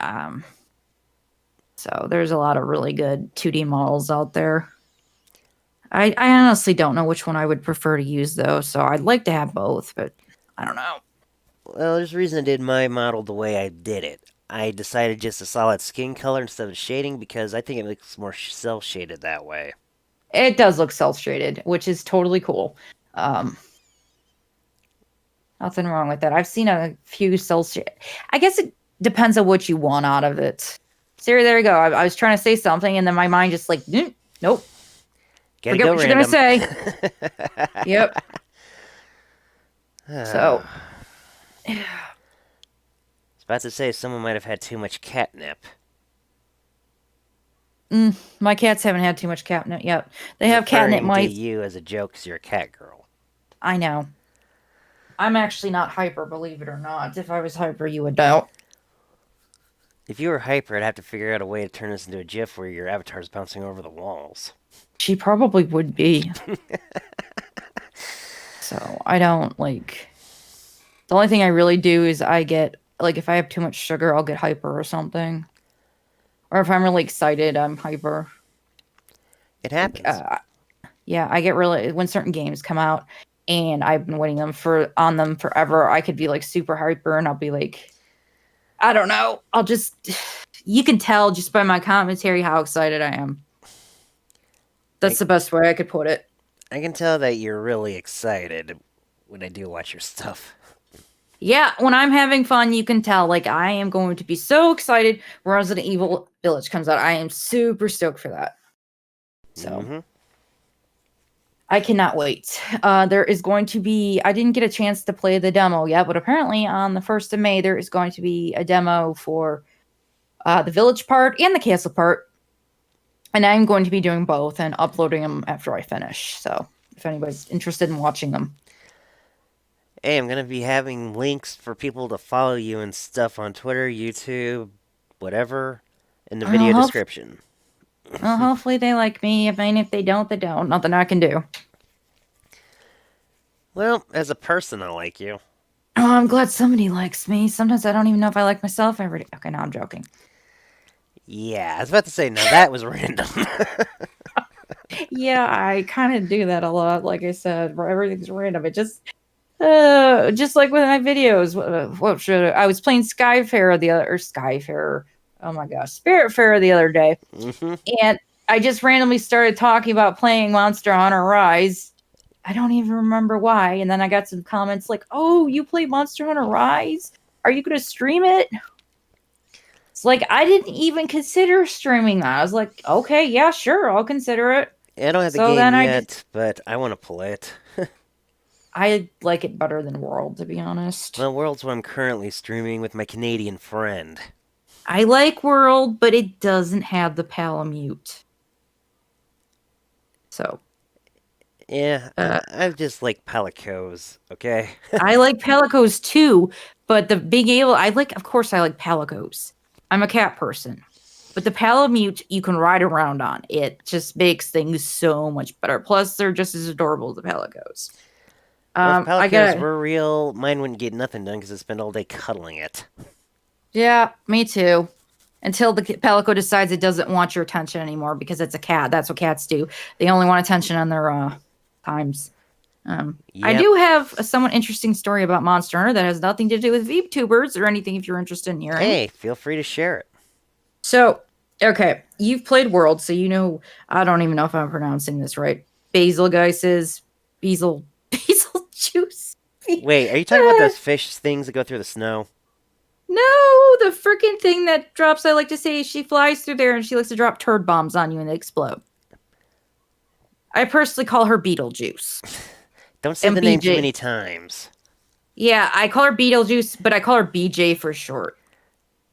So there's a lot of really good 2D models out there. I honestly don't know which one I would prefer to use though, so I'd like to have both, but I don't know. Well, there's a reason I did my model the way I did it. I decided just a solid skin color instead of shading because I think it looks more cel shaded that way. It does look self shaded, which is totally cool. Um, Nothing wrong with that. I've seen a few self shade. I guess it depends on what you want out of it. Siri, there you go. I was trying to say something, and then my mind just like, nope, Gotta forget go what you're gonna random. say. Yep. So, I was about to say someone might have had too much catnip. my cats haven't had too much catnip yet. They have catnip Referring to mites. you as a joke because you're a cat girl. I know. I'm actually not hyper, believe it or not. If I was hyper, you would know. If you were hyper, I'd have to figure out a way to turn this into a GIF where your avatar's bouncing over the walls. She probably would be. So I don't like. The only thing I really do is I get like if I have too much sugar, I'll get hyper or something. Or if I'm really excited, I'm hyper. It Like, happens. yeah, I get really when certain games come out and I've been waiting on them forever. I could be like super hyper, and I'll be like, I don't know. I'll just you can tell just by my commentary how excited I am. I, That's the best way I could put it. I can tell that you're really excited when I do watch your stuff. Yeah, when I'm having fun, you can tell. Like I am going to be so excited when Resident Evil Village comes out. I am super stoked for that. So Mm-hmm. I cannot wait. There is going to be, I didn't get a chance to play the demo yet, but apparently on the 1st of May, there is going to be a demo for the village part and the castle part. And I'm going to be doing both and uploading them after I finish. So if anybody's interested in watching them. Hey, I'm gonna be having links for people to follow you and stuff on Twitter, YouTube, whatever, in the Well, video description. hopefully they like me. I mean, if they don't, they don't. Nothing I can do. Well, as a person, I like you. Oh, I'm glad somebody likes me. Sometimes I don't even know if I like myself every day. Okay, no, I'm joking. Yeah, I was about to say, now that was random. Yeah, I kind of do that a lot. Like I said, where everything's random. It just like with my videos. What should I was playing Skyfarer the other or Skyfarer. Oh my gosh, Spiritfarer the other day, Mm-hmm. and I just randomly started talking about playing Monster Hunter Rise. I don't even remember why, and then I got some comments like, "Oh, you play Monster Hunter Rise? Are you going to stream it?" It's like I didn't even consider streaming that. I was like, "Okay, yeah, sure, I'll consider it." I don't have the So then game yet, but I want to play it. I like it better than World, to be honest. Well, World's what I'm currently streaming with my Canadian friend. I like World, but it doesn't have the Palamute. So, Yeah, uh, I just like Palicos, okay? I like Palicos too, but the being able, of course, I like Palicos. I'm a cat person. But the Palamute you can ride around on. It just makes things so much better. Plus, they're just as adorable as the Palicos. Well, if I Palicos got were real, mine wouldn't get nothing done because I spend all day cuddling it. yeah, me too. Until the Palico decides it doesn't want your attention anymore because it's a cat. That's what cats do. They only want attention on their times. I Yep. do have a somewhat interesting story about Monster Hunter that has nothing to do with VTubers or anything if you're interested in hearing. Hey, feel free to share it. So, okay, you've played World, so you know, I don't even know if I'm pronouncing this right. Basil Geis's Basil Basil Juice. Wait, are you talking about those fish things that go through the snow? No, the freaking thing that drops, I like to say, she flies through there and she likes to drop turd bombs on you and they explode. I personally call her Beetlejuice. Don't say And the name too BJ. many times. Yeah, I call her Beetlejuice, but I call her BJ for short.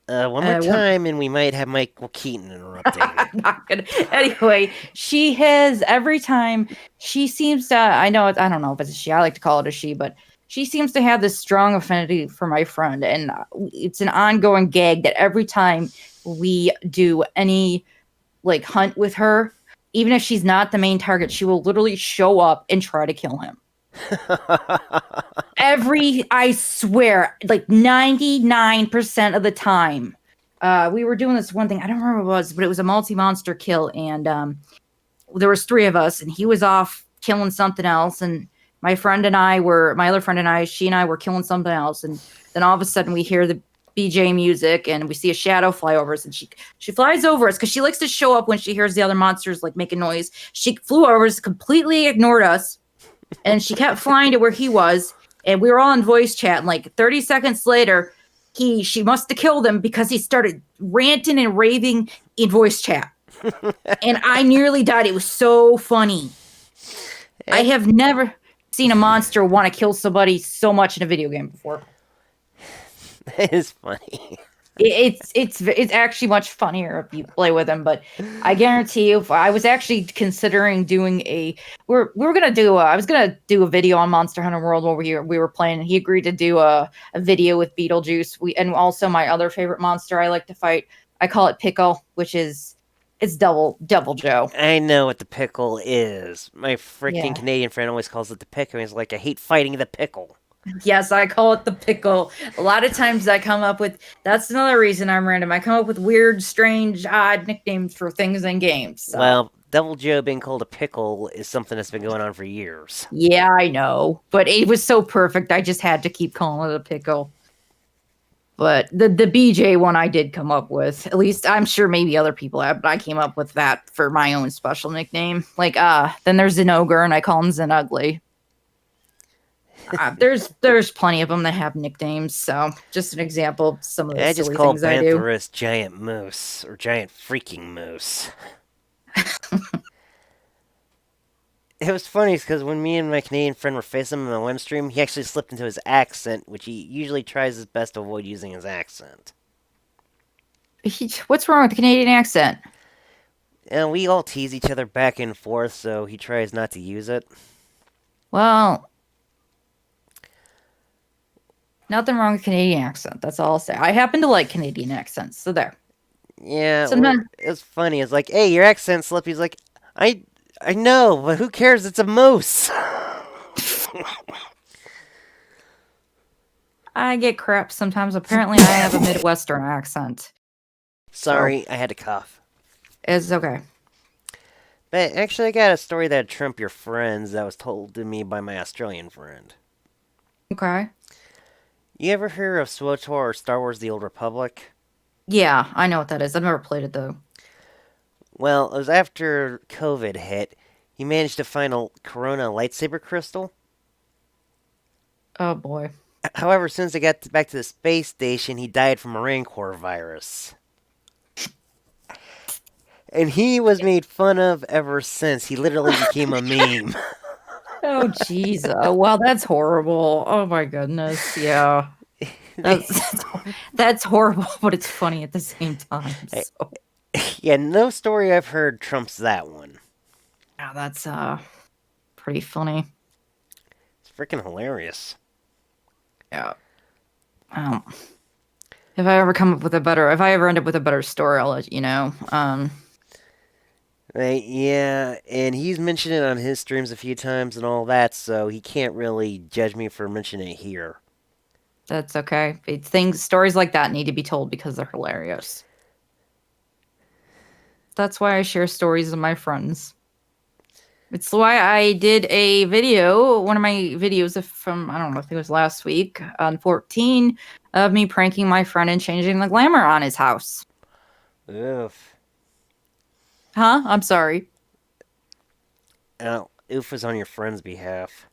One more time, and we might have Michael Keaton interrupting. I'm not gonna. Anyway, she has every time she seems to. I know. I don't know if it's a she. I like to call it a she, but she seems to have this strong affinity for my friend, and it's an ongoing gag that every time we do any like hunt with her, even if she's not the main target, she will literally show up and try to kill him. I swear, like 99% of the time. We were doing this one thing, I don't remember what it was, but it was a multi-monster kill, and there was 3 of us, and he was off killing something else, and my other friend and I, she and I were killing something else, and then all of a sudden we hear the BJ music, and we see a shadow fly over us, and she flies over us, because she likes to show up when she hears the other monsters, like, making noise. She flew over us, completely ignored us, and she kept flying to where he was, and we were all in voice chat, and like 30 seconds later, she must have killed him because he started ranting and raving in voice chat. And I nearly died. It was so funny. I have never seen a monster want to kill somebody so much in a video game before. That is funny. It's actually much funnier if you play with him, but I guarantee you, if I was actually considering doing I was gonna do a video on Monster Hunter World where we were playing, and he agreed to do a video with Beetlejuice. And also my other favorite monster I like to fight, I call it Pickle, which is it's Devil Joe. I know what the pickle is. My freaking Yeah. Canadian friend always calls it the pickle. He's like, I hate fighting the pickle. Yes, I call it the Pickle. A lot of times I come up with, that's another reason I'm random. I come up with weird, strange, odd nicknames for things in games. So. Well, Devil Joe being called a pickle is something that's been going on for years. Yeah, I know. But it was so perfect. I just had to keep calling it a pickle. But the BJ one I did come up with. At least I'm sure maybe other people have, but I came up with that for my own special nickname. Like, then there's an ogre, and I call him Zen Ugly. There's plenty of them that have nicknames. So just an example of some of the I just silly call things I do. Bantheris Giant Moose, or Giant Freaking Moose. It was funny because when me and my Canadian friend were facing him in my web stream, he actually slipped into his accent, which he usually tries his best to avoid using his accent. What's wrong with the Canadian accent? And we all tease each other back and forth, so he tries not to use it. Well, nothing wrong with Canadian accent. That's all I'll say. I happen to like Canadian accents, so there. Yeah, Sometimes it was funny. It's like, hey, your accent slipped. He's like, I know, but who cares? It's a moose. I get crap sometimes. Apparently, I have a Midwestern accent. So Sorry, I had to cough. it's okay. But actually, I got a story that'd trump your friends that was told to me by my Australian friend. Okay. You ever hear of SWTOR or Star Wars The Old Republic? Yeah, I know what that is. I've never played it though. Well, it was after COVID hit. He managed to find a Corona lightsaber crystal. Oh boy. However, since they got back to the space station, he died from a Rancor virus. And he was made fun of ever since. He literally became a meme. Oh jeez. Well, that's horrible. Oh my goodness. Yeah. That's that's horrible, but it's funny at the same time. So Yeah, no story I've heard trumps that one. yeah, that's pretty funny. It's freaking hilarious. Yeah. Um, if I ever come up with a better, if I ever end up with a better story, I'll let you know. Right, yeah, and he's mentioned it on his streams a few times and all that, so he can't really judge me for mentioning it here. That's okay. Stories like that need to be told because they're hilarious. That's why I share stories with my friends. It's why I did a video, one of my videos from, I don't know, I think it was last week on 14, of me pranking my friend and changing the glamour on his house. Oof. Huh? I'm sorry. Oh, oof was on your friend's behalf.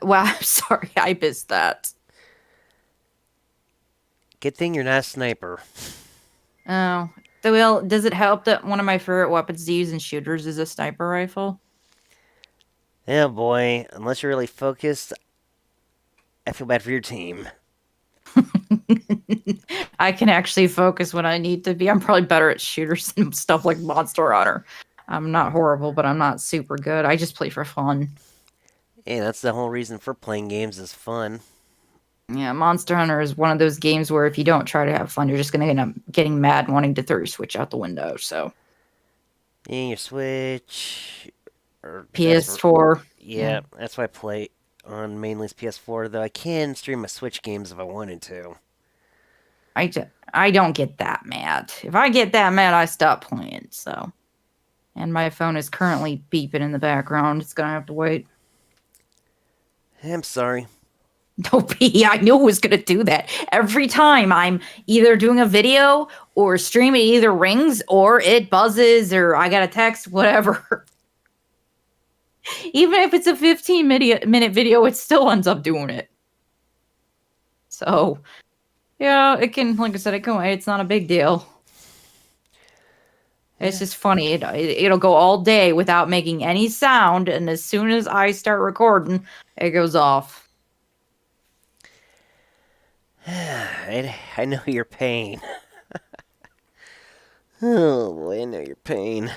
Wow, I'm sorry. I missed that. Good thing you're not a sniper. Oh. Well, does it help that one of my favorite weapons to use in shooters is a sniper rifle? Yeah, boy, unless you're really focused, I feel bad for your team. I can actually focus when I need to be. I'm probably better at shooters and stuff like Monster Hunter. I'm not horrible, but I'm not super good. I just play for fun. Hey, that's the whole reason for playing games is fun. Yeah, Monster Hunter is one of those games where if you don't try to have fun, you're just going to end up getting mad and wanting to throw your Switch out the window. So, Yeah, your Switch, or PS4. yeah, that's why I play on mainly PS4. Though I can stream my Switch games if I wanted to. I don't get that mad. If I get that mad, I stop playing. So, and my phone is currently beeping in the background. It's gonna have to wait. I'm sorry. No, P. I knew it was gonna do that. Every time I'm either doing a video or stream, it either rings or it buzzes or I got a text, whatever. Even if it's a 15-minute video, it still ends up doing it. So, yeah, it can, like I said, it can wait. It's not a big deal. It's just funny. It'll go all day without making any sound, and as soon as I start recording, it goes off. I know your pain. Oh boy, I know your pain.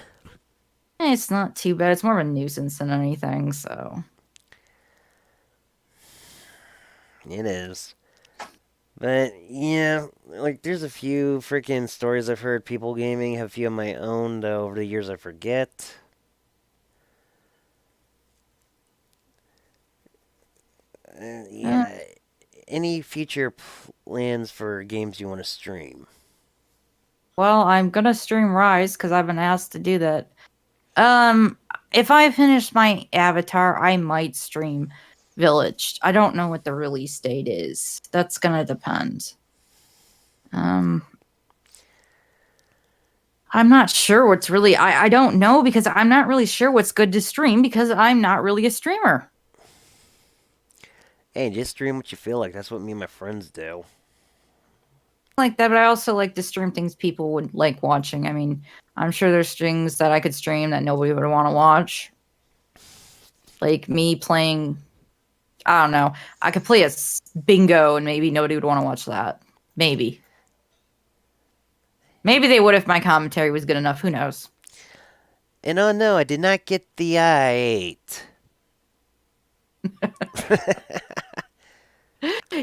It's not too bad. It's more of a nuisance than anything, so. It is. But yeah, like there's a few freaking stories I've heard people gaming, have a few of my own that over the years I forget. Yeah. Any future plans for games you want to stream? Well, I'm gonna stream Rise because I've been asked to do that. Um, if I finish my Avatar, I might stream Village. I don't know what the release date is. That's gonna depend. Um, I'm not sure what's really. I don't know because I'm not really sure what's good to stream because I'm not really a streamer. Hey, just stream what you feel like. That's what me and my friends do. like that, but I also like to stream things people would like watching. I mean, I'm sure there's things that I could stream that nobody would want to watch. Like me playing, I don't know. I could play a bingo and maybe nobody would want to watch that. Maybe. Maybe they would if my commentary was good enough. Who knows? And oh no, I did not get the I-8.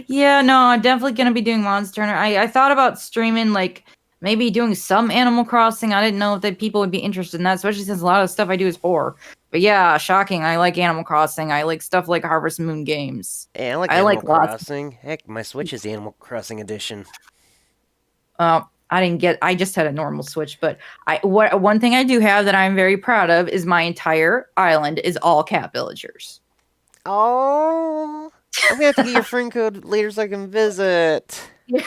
Yeah, no, I'm definitely gonna be doing Monster Hunter. I thought about streaming like maybe doing some Animal Crossing. I didn't know if that people would be interested in that, especially since a lot of the stuff I do is horror. But yeah, shocking. I like Animal Crossing. I like stuff like Harvest Moon games. Hey, I like I Animal like lots. Crossing. Heck, my Switch is the Animal Crossing edition. I didn't get. I just had a normal Switch, but what one thing I do have that I'm very proud of is my entire island is all cat villagers. Oh, I'm gonna have to get your friend code later so I can visit. Yeah,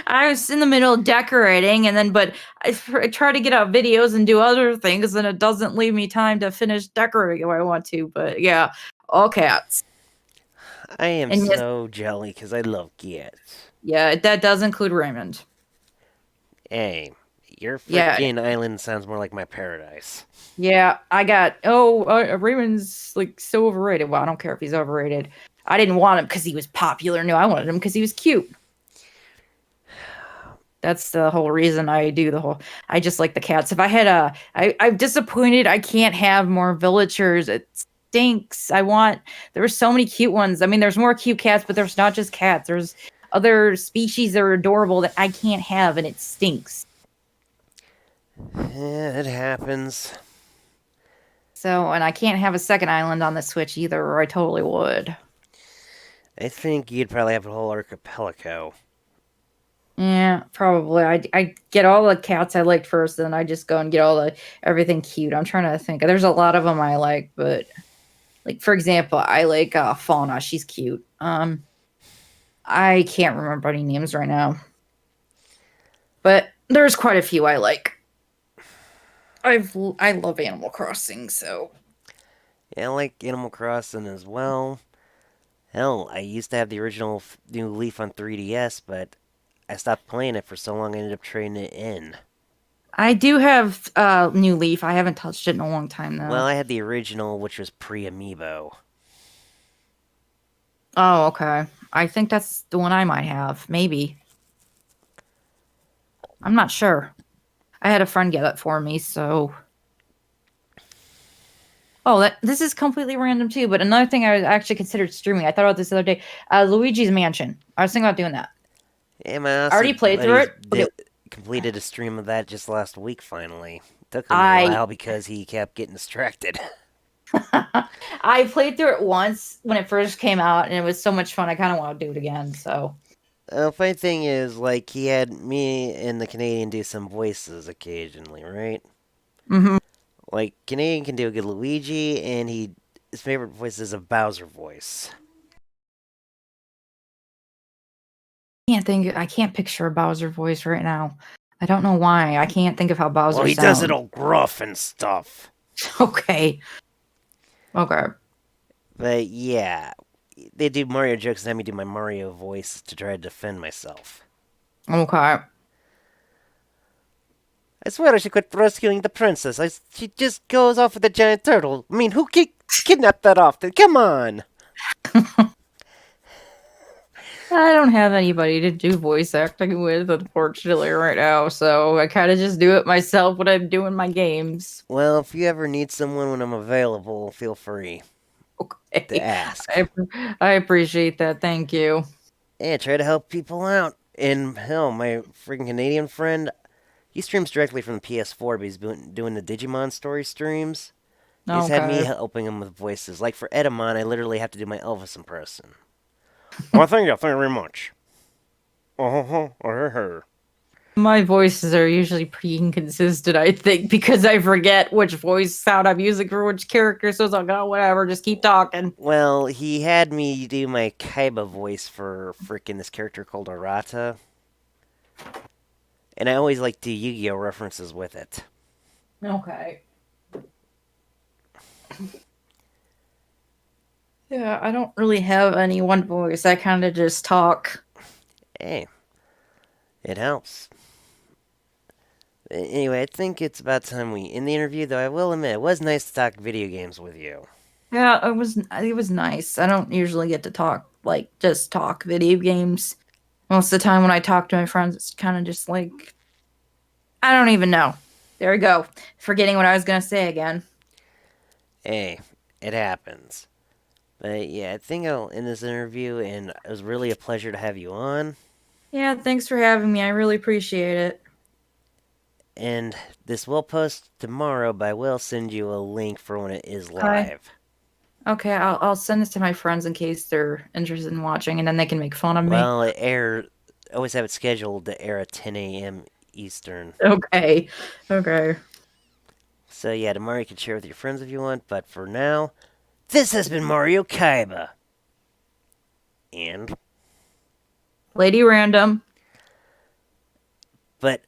I was in the middle of decorating, and then but I try to get out videos and do other things, and it doesn't leave me time to finish decorating if I want to. But yeah, all cats. I am And yes, so jelly because I love cats. yeah, that does include Raymond. Hey, your Yeah, freaking island sounds more like my paradise. yeah, I got. Raymond's like so overrated. Well, I don't care if he's overrated. I didn't want him because he was popular. No, I wanted him because he was cute. That's the whole reason I do the whole. I just like the cats. If I had I'm disappointed. I can't have more villagers. It stinks. I want. There were so many cute ones. I mean, there's more cute cats, but there's not just cats. There's other species that are adorable that I can't have, and it stinks. Yeah, it happens. So, and I can't have a second island on the Switch either, or I totally would. I think you'd probably have a whole archipelago. Yeah, probably. I get all the cats I liked first, then I just go and get all the everything cute. I'm trying to think. There's a lot of them I like, but like for example, I like Fauna. She's cute. I can't remember any names right now, but there's quite a few I like. I love Animal Crossing, so Yeah, I like Animal Crossing as well. Hell, I used to have the original New Leaf on 3DS, but I stopped playing it for so long I ended up trading it in. I do have New Leaf. I haven't touched it in a long time though. Well, I had the original, which was pre-Amiibo. Oh, okay. I think that's the one I might have. Maybe. I'm not sure. I had a friend get it for me, so. Oh, this is completely random too. But another thing I was actually considered streaming. I thought about this the other day. Luigi's Mansion. I was thinking about doing that. Yeah, my I already played through it. Okay, completed a stream of that just last week. Finally, took him a I while because he kept getting distracted. I played through it once when it first came out, and it was so much fun. I kind of want to do it again. So. Funny thing is, like, he had me and the Canadian do some voices occasionally, right? Hmm. Like, Canadian can do a good Luigi, and his favorite voice is a Bowser voice. I can't picture a Bowser voice right now. I don't know why. I can't think of how Bowser Well, he sounds. does it all gruff and stuff. Okay. Okay. But yeah, they do Mario jokes and have me do my Mario voice to try to defend myself. Okay. I swear I should quit rescuing the princess. She just goes off with a giant turtle. I mean, who kidnapped that often? Come on! I don't have anybody to do voice acting with, unfortunately, right now. So I kind of just do it myself when I'm doing my games. Well, if you ever need someone when I'm available, feel free Okay. to ask. I appreciate that. Thank you. Yeah, try to help people out. And hell, my freaking Canadian friend, he streams directly from the PS4, but he's doing the Digimon story streams. He's had me Okay. helping him with voices. Like for Edamon, I literally have to do my Elvis impression. Well, thank you very much. My voices are usually pretty inconsistent, I think, because I forget which voice sound I'm using for which character. So it's like, oh, whatever, just keep talking. Well, he had me do my Kaiba voice for freaking this character called Arata. And I always like to Yu-Gi-Oh references with it. Okay. Yeah, I don't really have any one voice. I kind of just talk. Hey, It helps. Anyway, I think it's about time we end the interview, though I will admit it was nice to talk video games with you. Yeah, it was nice. I don't usually get to talk like just talk video games. Most of the time when I talk to my friends, it's kind of just like I don't even know. There we go. Forgetting what I was gonna say again. Hey, it happens. But yeah, I think I'll end this interview, and it was really a pleasure to have you on. Yeah, thanks for having me. I really appreciate it. And this will post tomorrow, but I will send you a link for when it is Okay. live. Okay, I'll send this to my friends in case they're interested in watching, and then they can make fun of me. Well, it air always have it scheduled to air at 10 a.m. Eastern. Okay. Okay. So yeah, tomorrow you can share with your friends if you want, but for now, this has been Mario Kaiba. And Lady Random. but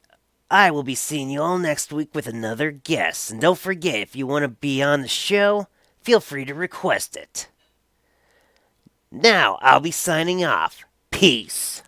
I will be seeing you all next week with another guest. And don't forget, if you want to be on the show, feel free to request it. Now, I'll be signing off. Peace.